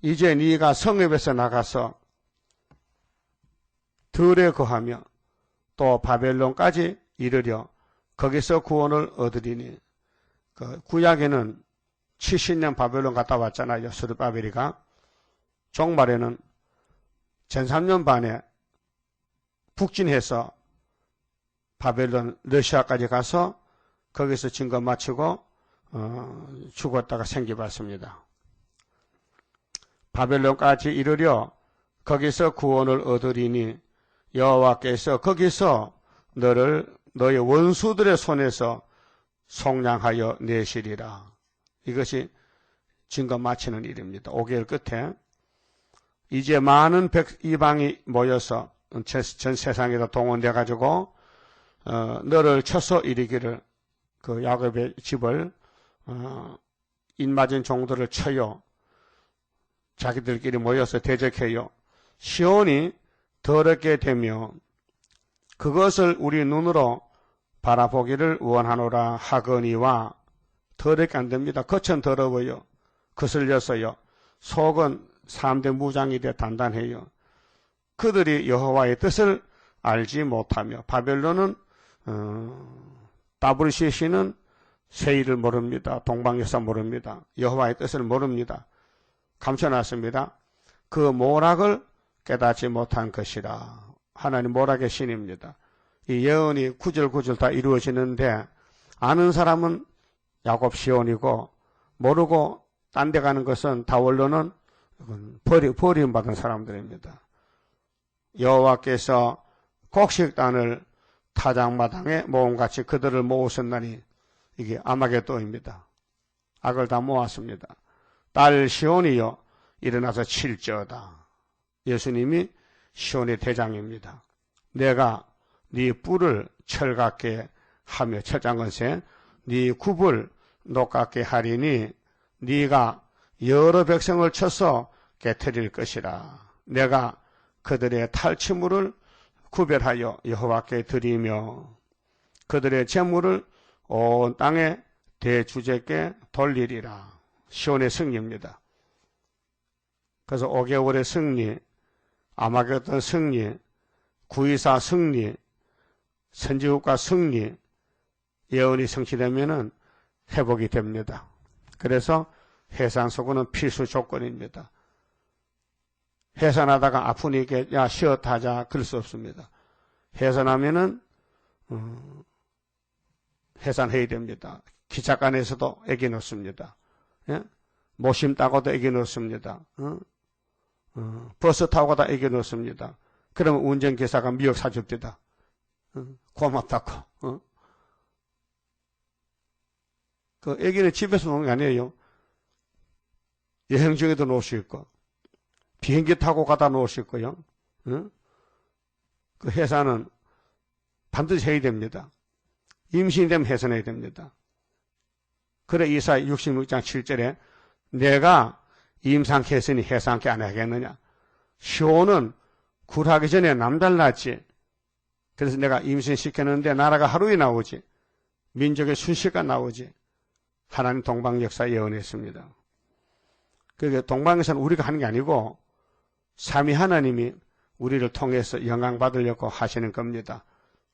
이제 네가 성읍에서 나가서 들에 거하며 또 바벨론까지 이르려 거기서 구원을 얻으리니. 그 구약에는 70년 바벨론 갔다 왔잖아요. 스룹바벨이가. 종말에는 전 3년 반에 북진해서 바벨론 러시아까지 가서 거기서 증거 마치고 죽었다가 생기봤습니다. 바벨론까지 이르려 거기서 구원을 얻으리니 여호와께서 거기서 너의 원수들의 손에서 속량하여 내시리라. 이것이 증거 마치는 일입니다. 5개월 끝에 이제 많은 이방이 모여서 전 세상에다 동원돼 가지고 너를 쳐서 이르기를, 그 야곱의 집을 인맞은 종들을 쳐요. 자기들끼리 모여서 대적해요. 시온이 더럽게 되며 그것을 우리 눈으로 바라보기를 원하노라 하거니와. 더럽게 안 됩니다. 겉은 더러워요. 거슬려서요. 속은 3대 무장이 돼 단단해요. 그들이 여호와의 뜻을 알지 못하며. 바벨론은 다브르시시는 세일을 모릅니다. 동방역사 모릅니다. 여호와의 뜻을 모릅니다. 감춰놨습니다. 그 모락을 깨닫지 못한 것이라. 하나님 모락의 신입니다. 이 예언이 구절구절 다 이루어지는데 아는 사람은 야곱 시온이고 모르고 딴 데 가는 것은 다원로는 버림받은 사람들입니다. 여호와께서 곡식단을 타작마당에 모음같이 그들을 모으셨나니. 이게 아마겟돈입니다. 악을 다 모았습니다. 딸 시온이여 일어나서 칠지어다. 예수님이 시온의 대장입니다. 내가 네 뿔을 철 같게 하며, 철장건세 네 굽을 녹 같게 하리니 네가 여러 백성을 쳐서 깨트릴 것이라. 내가 그들의 탈취물을 구별하여 여호와께 드리며 그들의 재물을 온 땅에 대주제께 돌리리라. 시온의 승리입니다. 그래서 5개월의 승리, 아마겟돈 승리, 9.24 승리, 선지국가 승리, 예언이 성취되면은 회복이 됩니다. 그래서 해산소구는 필수 조건입니다. 해산하다가 아프니까 야 쉬었다 하자 그럴 수 없습니다. 해산하면은 해산해야 됩니다. 기차간에서도 애기 넣습니다. 예? 모심 따고도 애기 넣습니다. 버스 타고도 애기 넣습니다. 그러면 운전기사가 미역 사줍니다. 고맙다고. 그 애기는 집에서 노는 게 아니에요. 여행 중에도 놓을 수 있고 비행기 타고 가다 놓을 수 있고요. 그 해산은 반드시 해야 됩니다. 임신이 되면 해산해야 됩니다. 그래 이사야 66장 7절에 내가 임상케 했으니 해산케 안 하겠느냐. 시온은 굴하기 전에 남달랐지. 그래서 내가 임신시켰는데 나라가 하루에 나오지. 민족의 순식간 나오지. 하나님 동방 역사 예언했습니다. 그게 동방에서는 우리가 하는 게 아니고 삼위 하나님이 우리를 통해서 영광 받으려고 하시는 겁니다.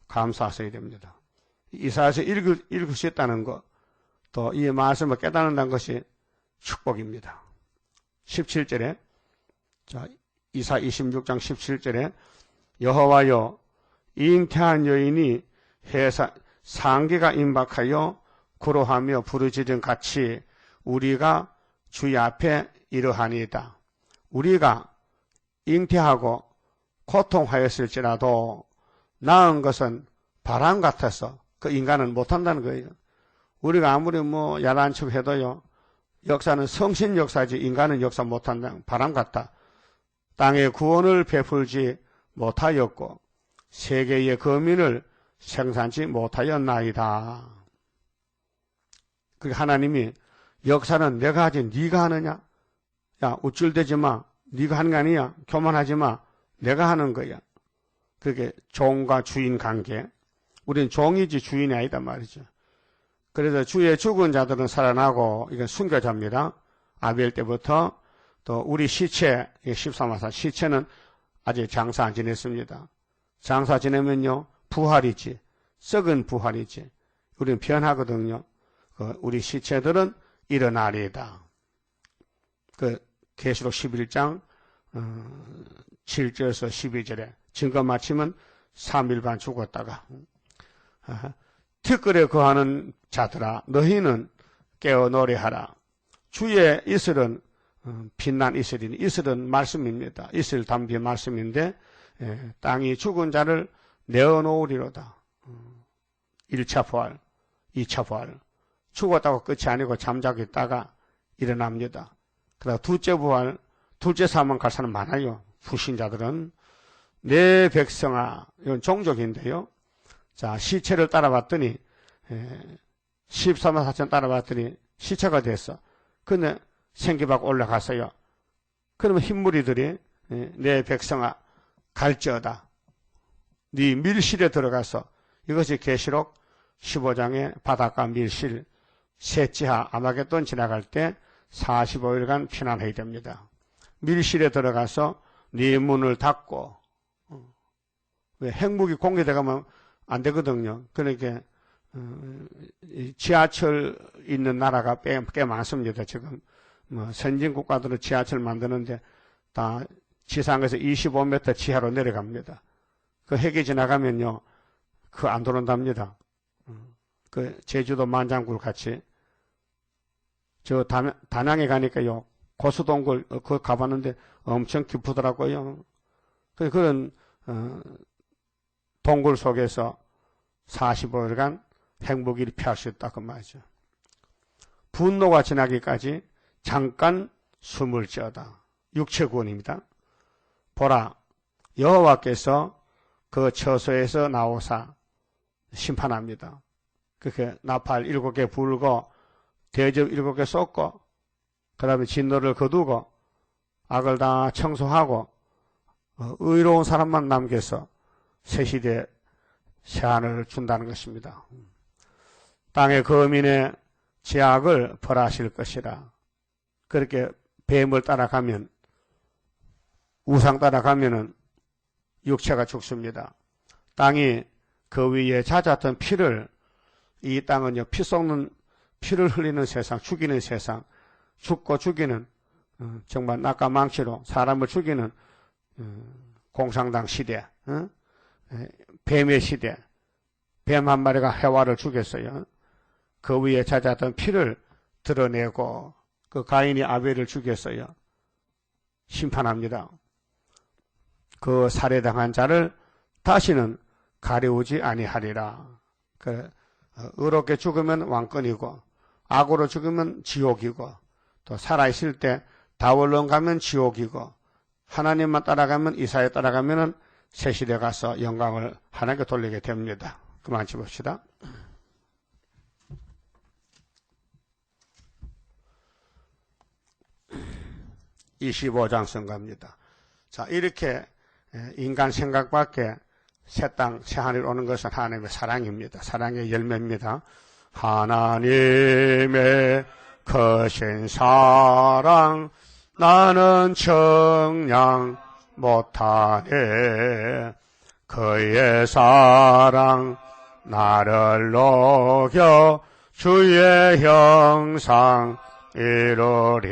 감사하셔야 됩니다. 이사야서 읽을 수 있다는 것, 또 이 말씀을 깨닫는다는 것이 축복입니다. 17절에, 자, 이사 26장 17절에 여호와여 잉태한 여인이 상기가 임박하여 구로하며 부르짖은 같이 우리가 주의 앞에 이러하니이다. 우리가 잉태하고 고통하였을지라도 낳은 것은 바람 같아서 그 인간은 못한다는 거예요. 우리가 아무리 뭐 야단 척 해도요, 역사는 성신 역사지 인간은 역사 못한다. 바람 같다. 땅의 구원을 베풀지 못하였고 세계의 거민을 생산치 못하였나이다. 그 하나님이 역사는 내가 하지 네가 하느냐? 야, 우쭐대지 마. 네가 하는 거 아니야. 교만하지 마. 내가 하는 거야. 그게 종과 주인 관계. 우리는 종이지 주인이 아니다 말이죠. 그래서 주의 죽은 자들은 살아나고 이건 순교자입니다. 아벨 때부터 또 우리 시체 13화사 시체는 아직 장사 안 지냈습니다. 장사 지내면요 부활이지. 썩은 부활이지. 우리는 변하거든요. 우리 시체들은 일어나리이다. 그 계시록 11장 7절에서 12절에 증거 마치면 3일 반 죽었다가 티끌에 거하는 자들아 너희는 깨어 노래하라. 주의 이슬은 빛난 이슬이니 이슬은 말씀입니다. 이슬 담비 말씀인데 땅이 죽은 자를 내어놓으리로다. 1차 부활, 2차 부활. 죽었다고 끝이 아니고 잠자고 있다가 일어납니다. 그다음 둘째 부활, 둘째 사망 갈 사람 많아요. 불신자들은. 내 백성아, 이건 종족인데요. 자, 시체를 따라봤더니 13만 4천 따라봤더니 시체가 됐어. 근데 생기 밖 올라갔어요. 그러면 흰무리들이 내 백성아 갈지어다. 네 밀실에 들어가서 이것이 계시록 15장의 바닷가 밀실 셋지하 아마겟돈 지나갈 때 45일간 피난해야 됩니다. 밀실에 들어가서 네 문을 닫고 왜 핵무기 공개돼가면 안 되거든요. 그러니까 지하철 있는 나라가 꽤 많습니다. 지금 뭐 선진 국가들은 지하철 만드는데 다 지상에서 25m 지하로 내려갑니다. 그 핵이 지나가면요, 그 안 들어온답니다. 그 제주도 만장굴 같이 저 단양에 가니까요 고수동굴 그거 가봤는데 엄청 깊더라고요. 그런 동굴 속에서 45일간 핵무기를 피할 수 있다 그 말이죠. 분노가 지나기까지 잠깐 숨을 지어다. 육체구원입니다. 보라 여호와께서 그 처소에서 나오사 심판합니다. 그렇게 나팔 7개 불고 대접 7개 쏟고 그 다음에 진노를 거두고 악을 다 청소하고 의로운 사람만 남겨서 새시대 새하늘을 준다는 것입니다. 땅의 거민의 죄악을 벌하실 것이라. 그렇게 뱀을 따라가면 우상 따라가면은 육체가 죽습니다. 땅이 그 위에 잦았던 피를 이 땅은요 피 쏟는 피를 흘리는 세상, 죽이는 세상, 죽고 죽이는 정말 낙가망치로 사람을 죽이는 공산당 시대, 뱀의 시대, 뱀 한 마리가 해와를 죽였어요. 그 위에 잦았던 피를 드러내고 그 가인이 아벨을 죽였어요. 심판합니다. 그 살해당한 자를 다시는 가려우지 아니하리라. 의롭게 죽으면 왕권이고 악으로 죽으면 지옥이고 또 살아있을 때 다월론 가면 지옥이고 하나님만 따라가면 이사에 따라가면 새시대 가서 영광을 하나님께 돌리게 됩니다. 그만 짚읍시다. (25장) 선가입니다. 자, 이렇게 인간 생각 밖에 새 땅, 새 하늘 오는 것은 하나님의 사랑입니다. 사랑의 열매입니다. 하나님의 크신 사랑 나는 청량 못하네. 그의 사랑 나를 녹여 주의 형상 이루리.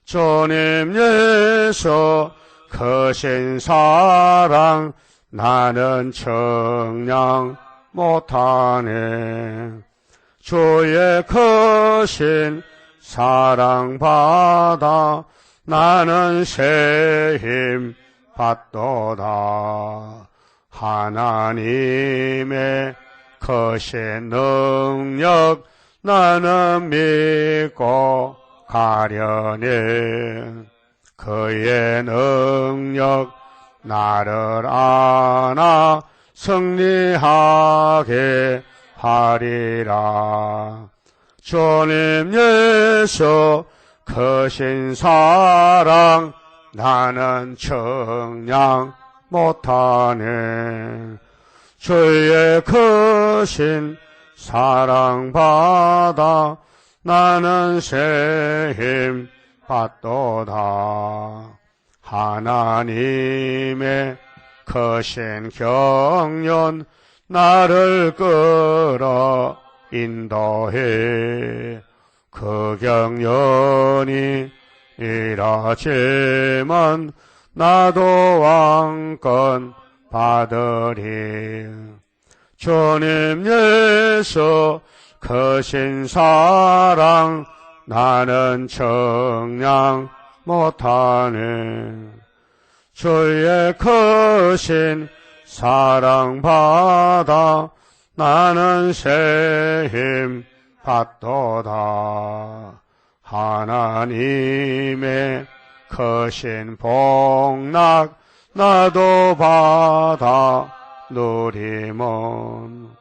주님 예수 크신 사랑 나는 청량 못하네. 주의 크신 사랑 받아 나는 새 힘 받도다. 하나님의 크신 능력 나는 믿고 가려니 그의 능력 나를 안아 승리하게 하리라. 주님 예수 크신 사랑 나는 청량 못하네. 주의 크신 사랑 받아 나는 새 힘 받도다. 하나님의 크신 경륜 나를 끌어 인도해. 그 경륜이 이라지만 나도 왕권 받으리. 주님 예수 크신 사랑 나는 청량 못하네. 주의 크신 사랑 받아 나는 새 힘 받도다. 하나님의 크신 복락 나도 받아 누리면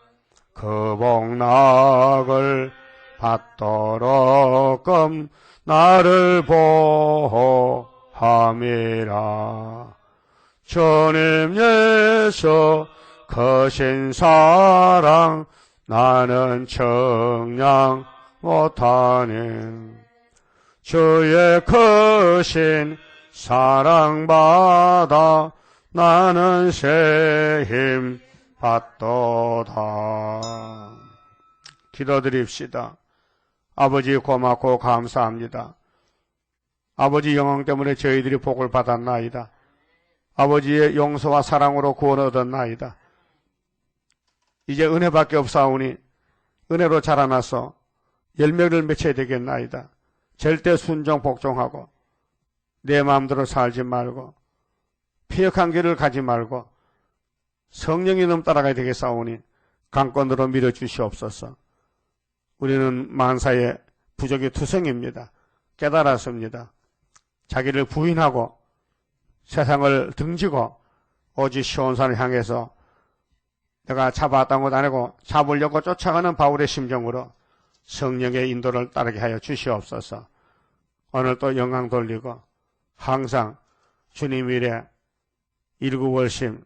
그 복락을 받도록끔 나를 보호함이라. 주님 예수 크신 사랑 나는 청량 못하네. 주의 크신 사랑 받아 나는 새 힘 받도다. 기도드립시다. 아버지 고맙고 감사합니다. 아버지 영광 때문에 저희들이 복을 받았나이다. 아버지의 용서와 사랑으로 구원 얻었나이다. 이제 은혜밖에 없사오니 은혜로 자라나서 열매를 맺혀야 되겠나이다. 절대 순종 복종하고 내 마음대로 살지 말고 피역한 길을 가지 말고 성령이 놈 따라가야 되겠사오니 강권으로 밀어주시옵소서. 우리는 만사의 부족의 투성입니다. 깨달았습니다. 자기를 부인하고 세상을 등지고 오직 시온산을 향해서 내가 잡았던 것 아니고 잡으려고 쫓아가는 바울의 심정으로 성령의 인도를 따르게 하여 주시옵소서. 오늘 또 영광 돌리고 항상 주님 일에 일구월심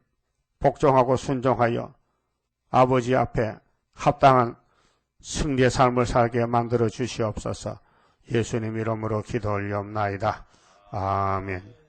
복종하고 순종하여 아버지 앞에 합당한 승리의 삶을 살게 만들어 주시옵소서. 예수님 이름으로 기도 올리옵나이다. 아멘.